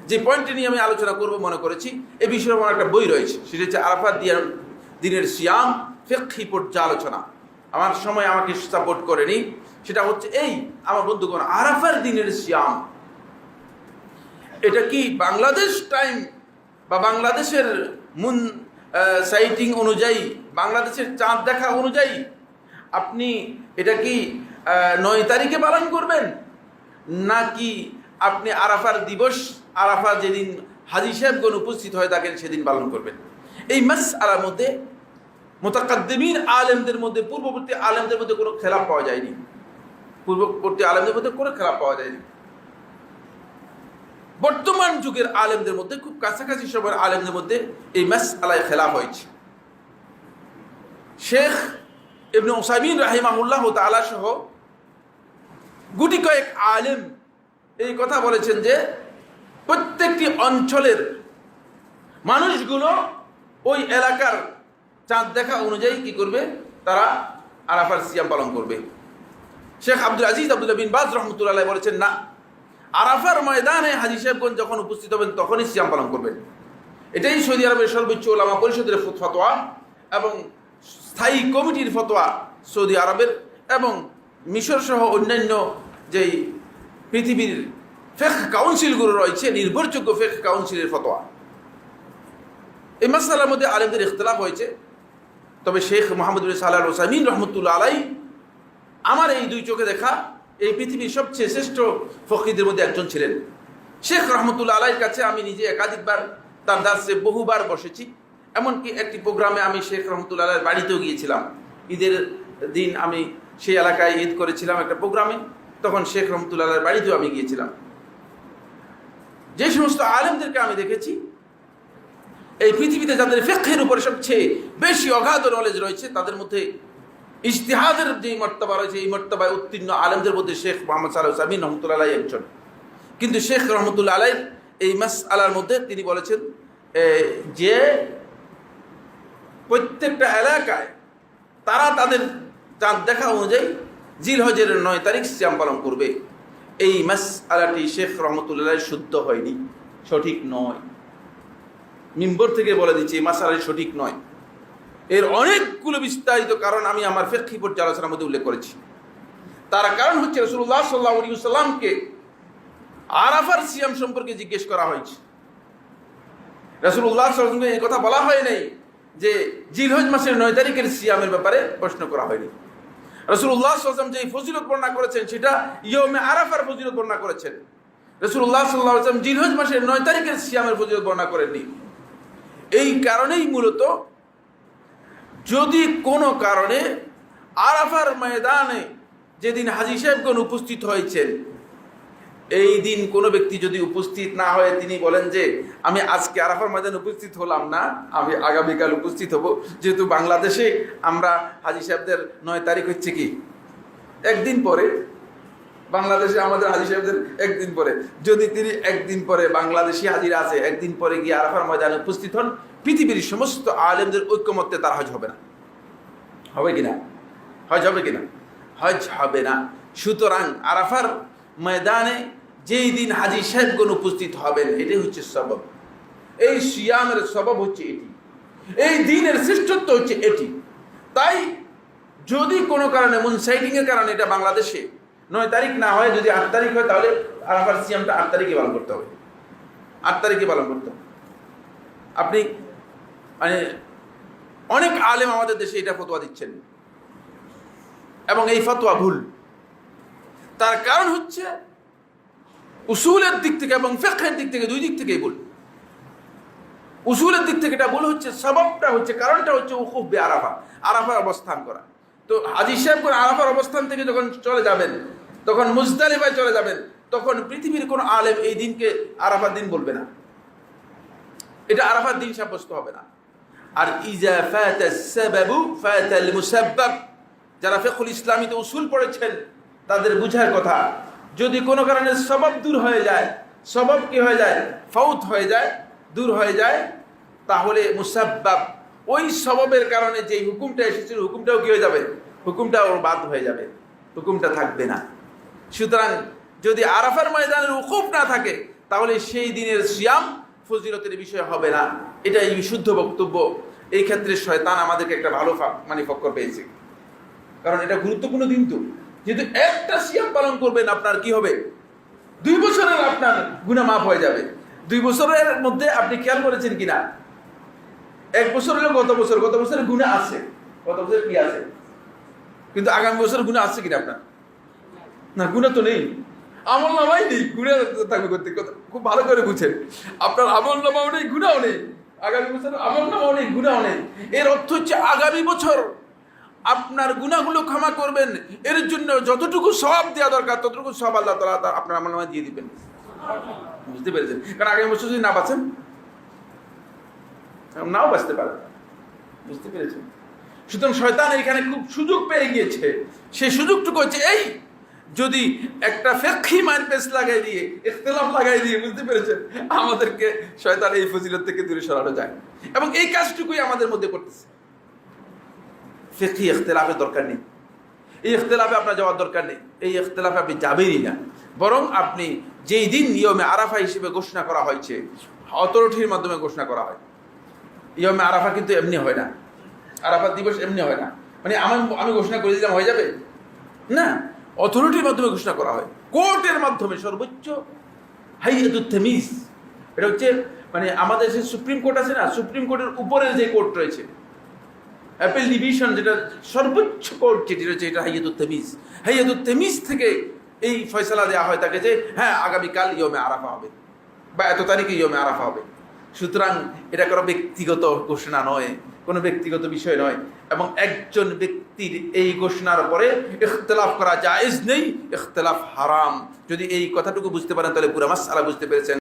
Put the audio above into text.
যে পয়েন্টটি নিয়ে আমি আলোচনা করব মনে করেছি, এই বিষয়ে আমার একটা বই রয়েছে, সেটা হচ্ছে আরাফাত দিনের সিয়াম ফিকহি পর্যালোচনা। আমার সময় আমাকে সাপোর্ট করেনি। সেটা হচ্ছে এই, আমার বন্ধুগণ, আরাফার দিনের সিয়াম এটা কি বাংলাদেশ টাইম বা বাংলাদেশের মুন সাইটিং অনুযায়ী, বাংলাদেশের চাঁদ দেখা অনুযায়ী আপনি এটা কি 9 তারিখে পালন করবেন, নাকি আপনি আরাফার দিবস, আরাফা যেদিন হাজী সাহেবগণ উপস্থিত হয়ে থাকেন সেদিন পালন করবেন? এই মাসআলার মধ্যে মুতাকাদ্দিমিন আলেমদের মধ্যে, পূর্ববর্তী আলেমদের মধ্যে কোনো খেলাফ পাওয়া যায়নি। পূর্ববর্তী আলেমদের মধ্যে কোনো খেলাফ পাওয়া যায়নি। বর্তমান যুগের আলেমদের মধ্যে, খুব কাছাকাছি সময়ের আলেমদের মধ্যে এই মাসআলায় খেলাফ হয়েছে। শেখ ইবনে উসাইমিন রাহিমাহুল্লাহ তাআলা সহ গুটি কয়েক আলেম এই কথা বলেছেন যে প্রত্যেকটি অঞ্চলের মানুষগুলো ওই এলাকার চাঁদ দেখা অনুযায়ী কি করবে, তারা আরাফার সিয়াম পালন করবে। শেখ আব্দুল আজিজ আব্দুল্লাহ বিন বাজ রহমতুল্লাহ বলেছেন, না, আরাফার ময়দানে হাজী সাহেবগঞ্জ যখন উপস্থিত হবেন তখনই সিয়াম পালন করবেন। এটাই সৌদি আরবের সর্বোচ্চ ওলামা পরিষদের ফতোয়া এবং স্থায়ী কমিটির ফতোয়া সৌদি আরবের এবং মিশর সহ অন্যান্য যেই পৃথিবীর ফিকহ কাউন্সিলগুলো রয়েছে, নির্ভরযোগ্য ফিকহ কাউন্সিলের ফতোয়া। এই মাসআলার মধ্যে আলেমদের ইখতিলাফ হয়েছে। তবে শেখ মোহাম্মদ বিন সালেহ আল উসাইমিন রহমতুল্লাহ আলাই আমার এই দুই চোখে দেখা এই পৃথিবীর সবচেয়ে শ্রেষ্ঠ ফকিহদের মধ্যে একজন ছিলেন। শেখ রহমতুল্লাহ আলাইয়ের কাছে আমি নিজে একাধিকবার তার দার্সে বহুবার বসেছি। এমনকি একটি প্রোগ্রামে আমি শেখ রহমতুল্লাহ আলাইয়ের বাড়িতেও গিয়েছিলাম। ঈদের দিন আমি সেই এলাকায় ঈদ করেছিলাম একটা প্রোগ্রামে, তখন শেখ রহমতুল্লাহ আলাইয়ের বাড়িতেও আমি গিয়েছিলাম। যে সমস্ত আলেমদেরকে আমি দেখেছি, এই পৃথিবীতে যাদের ফিকহের উপরে সবচেয়ে বেশি অগাধ নলেজ রয়েছে, তাদের মধ্যে ইজতিহাদের যে মর্তবা রয়েছে, এই মর্তবায় উত্তীর্ণ আলেমদের মধ্যে শেখ মোহাম্মদ সালেহ আল উসাইমিন রহমতুল্লাহ আলাই একজন। কিন্তু শেখ রহমতুল্লাহ আলাই এই মাসআলার মধ্যে তিনি বলেছেন যে প্রত্যেকটা এলাকায় তারা তাদের চাঁদ দেখা অনুযায়ী জিলহজের 9 তারিখ সিয়াম পালন করবে। এই মাসআলাটি শেখ রহমতুল্লাহ আলাই শুদ্ধ হয়নি, সঠিক নয়। মিম্বর থেকে বলে দিচ্ছি, এই মাসআলাটি সঠিক নয়। এর অনেকগুলো বিস্তারিত কারণ আমি আমার ফিকহি পর্যালোচনার মধ্যে উল্লেখ করেছি। তার কারণ হচ্ছে রাসূলুল্লাহ সাল্লাল্লাহু আলাইহি ওয়াসাল্লামকে আরাফার সিয়াম সম্পর্কে জিজ্ঞেস করা হয়েছে। রাসূলুল্লাহ সাল্লাল্লাহু আলাইহি ওয়াসাল্লামকে এই কথা বলা হয় নাই যে জিলহজ মাসের 9 তারিখের সিয়ামের ব্যাপারে প্রশ্ন করা হয়নি। রাসূলুল্লাহ সাল্লাল্লাহু আলাইহি ওয়াসাল্লাম যে ফজিলত বর্ণনা করেছেন সেটা ইয়মে আরাফার ফজিলত বর্ণনা করেছেন। রাসূলুল্লাহ সাল্লাল্লাহু আলাইহি ওয়াসাল্লাম জিলহজ মাসের 9 তারিখের সিয়ামের ফজিলত বর্ণনা করেননি। এই কারণেই মূলত যদি কোনো কারণে আরাফার ময়দানে যেদিন হাজী সাহেবগণ উপস্থিত হয়েছেন, এই দিন কোনো ব্যক্তি যদি উপস্থিত না হয়ে তিনি বলেন যে আমি আজকে আরাফার ময়দানে উপস্থিত হলাম না, আমি আগামীকাল উপস্থিত হব, যেহেতু বাংলাদেশে আমরা হাজী সাহেবদের 9 তারিখ হচ্ছে কি একদিন পরে, বাংলাদেশে আমাদের হাজী সাহেবদের একদিন পরে, যদি তিনি একদিন পরে বাংলাদেশি হাজিরা আছে একদিন পরে গিয়ে আরাফার ময়দানে উপস্থিত হন, পৃথিবীর সমস্ত আলেমদের ঐক্যমত্যে তার হজ হবে না। হবে কিনা? হজ হবে কিনা? হজ হবে না। সুতরাং আরাফার ময়দানে যেই দিন হাজী সাহেবগণ উপস্থিত হবেন, এটাই হচ্ছে সবব। এই সিয়ামের সবব হচ্ছে এটি, এই দিনের শ্রেষ্ঠত্ব হচ্ছে এটি। তাই যদি কোনো কারণে মুনসাইটিংয়ের কারণে এটা বাংলাদেশে 9 তারিখ না হয়, যদি 8 তারিখ হয়, তাহলে আরাফার সিয়ামটা 8 তারিখে পালন করতে হবে। 8 তারিখে পালন করতে হবে। আপনি মানে অনেক আলেম আমাদের দেশে এটা ফতোয়া দিচ্ছেন এবং এই ফতোয়া ভুল। তার কারণ হচ্ছে উসুলের দিক থেকে এবং ফিকহের দিক থেকে, দুই দিক থেকেই ভুল। উসুলের দিক থেকে এটা ভুল হচ্ছে, সববটা হচ্ছে, কারণটা হচ্ছে উকুফ বে আরাফা, আরাফার অবস্থান করা। তো হাজী সাহেব আরাফার অবস্থান থেকে যখন চলে যাবেন, তখন মুজদালিফায় চলে যাবেন, তখন পৃথিবীর কোনো আলেম এই দিনকে আরাফার দিন বলবে না, এটা আরাফার দিন সাব্যস্ত হবে না। আর ইজা ফাতাস সাবাবু ফাতাল মুসাব্বাব, যারা ফিকহুল ইসলামীতে উসুল পড়েছেন তাদের বুঝার কথা, যদি কোনো কারণে সবব দূর হয়ে যায়, সবব কি হয়ে যায়, ফাউত হয়ে যায়, দূর হয়ে যায়, তাহলে মুসাব্বাব ওই সববের কারণে যে হুকুমটা এসেছিল হুকুমটাও কি হয়ে যাবে, হুকুমটাও বাদ হয়ে যাবে, হুকুমটা থাকবে না। সুতরাং যদি আরাফার ময়দানের উকুফ না থাকে, তাহলে সেই দিনের সিয়াম ফজিলতের বিষয় হবে না। এটা এই বিশুদ্ধ বক্তব্য। এই ক্ষেত্রে শয়তান আমাদেরকে একটা ভালো ফক্কর পেয়েছে, কারণ এটা গুরুত্বপূর্ণ দিন। তো যেহেতু একটা সিয়াম পালন করবেন, আপনার কি হবে? 2 বছরের আপনার গুনাহ মাফ হয়ে যাবে। 2 বছরের মধ্যে আপনি খেয়াল করেছেন কিনা, 1 বছর হলো গত বছরের গুনাহ আছে, গত বছর কি আছে, কিন্তু আগামী বছর গুনাহ আছে কিনা আপনার? না, গুনাহ তো নেই, আমল নামাই নেই, গুনাহ থাকবে করতে। খুব ভালো করে বুঝেন, আপনার আমল নামাও নেই, গুনাহও নেই, আগামী বছর আমল নামাও নেই, গুনাহও নেই। এর অর্থ হচ্ছে আগামী বছর আপনার গুনাহগুলো ক্ষমা করবেন, এর জন্য যতটুকু সওয়াব দেওয়া দরকার ততটুকু সওয়াব আল্লাহ তাআলা আপনার আমলনামায় দিয়ে দিবেন। বুঝতে পেরেছেন? কারণ আগামী বছর যদি না বাঁচেন, নাও বাঁচতে পারেন। বুঝতে পেরেছেন? সুতরাং শয়তান এখানে খুব সুযোগ পেয়ে গিয়েছে। সেই সুযোগটুকু হচ্ছে এই, যদি একটা ফিকহি মাইন্ড পেস লাগাই দিয়ে, ইখতিলাফ লাগাই দিয়ে, বুঝতে পেরেছেন, আমাদেরকে শয়তান এই ফজিলত থেকে দূরে সরানো যায়। এবং এই কাজটুকুই আমাদের মধ্যে করতেছে। ফিকহি ইখতিলাফের দরকার নেই, এই ইখতিলাফে আপনার যাওয়ার দরকার নেই, এই ইখতিলাফে আপনি যাবেনই না। বরং আপনি যেই দিন ইয়মে আরাফা হিসেবে ঘোষণা করা হয়েছে, অথরিটির মাধ্যমে ঘোষণা করা হয়। ইয়মে আরাফা কিন্তু এমনি হয় না, আরাফাত দিবস এমনি হয় না, মানে আমি ঘোষণা করে দিলাম হয়ে যাবে না, অথরিটির মাধ্যমে ঘোষণা করা হয়, কোর্টের মাধ্যমে, সর্বোচ্চ হাইয়াতুত তামিজ। এটা হচ্ছে মানে আমাদের যে সুপ্রিম কোর্ট আছে না, সুপ্রিম কোর্টের উপরে যে কোর্ট রয়েছে, অ্যাপেল ডিভিশন, যেটা সর্বোচ্চ কোর্ট, যেটি রয়েছে, এটা হাইয়াতুত তামিজ। হাইয়াতুত তামিজ থেকে এই ফয়সালা দেওয়া হয় তাকে যে হ্যাঁ আগামীকাল ইয়মে আরাফা হবে বা এত তারিখে ইয়মে আরাফা হবে। সুতরাং এটা কোনো ব্যক্তিগত ঘোষণা নয়, কোনো ব্যক্তিগত বিষয় নয়, এবং একজন ব্যক্তির এই ঘোষণার পরে ইখতিলাফ করা জায়েজ নেই, ইখতিলাফ হারাম। যদি এই কথাটুকু বুঝতে পারেন তাহলে পুরো মাসআলা বুঝতে পেরেছেন।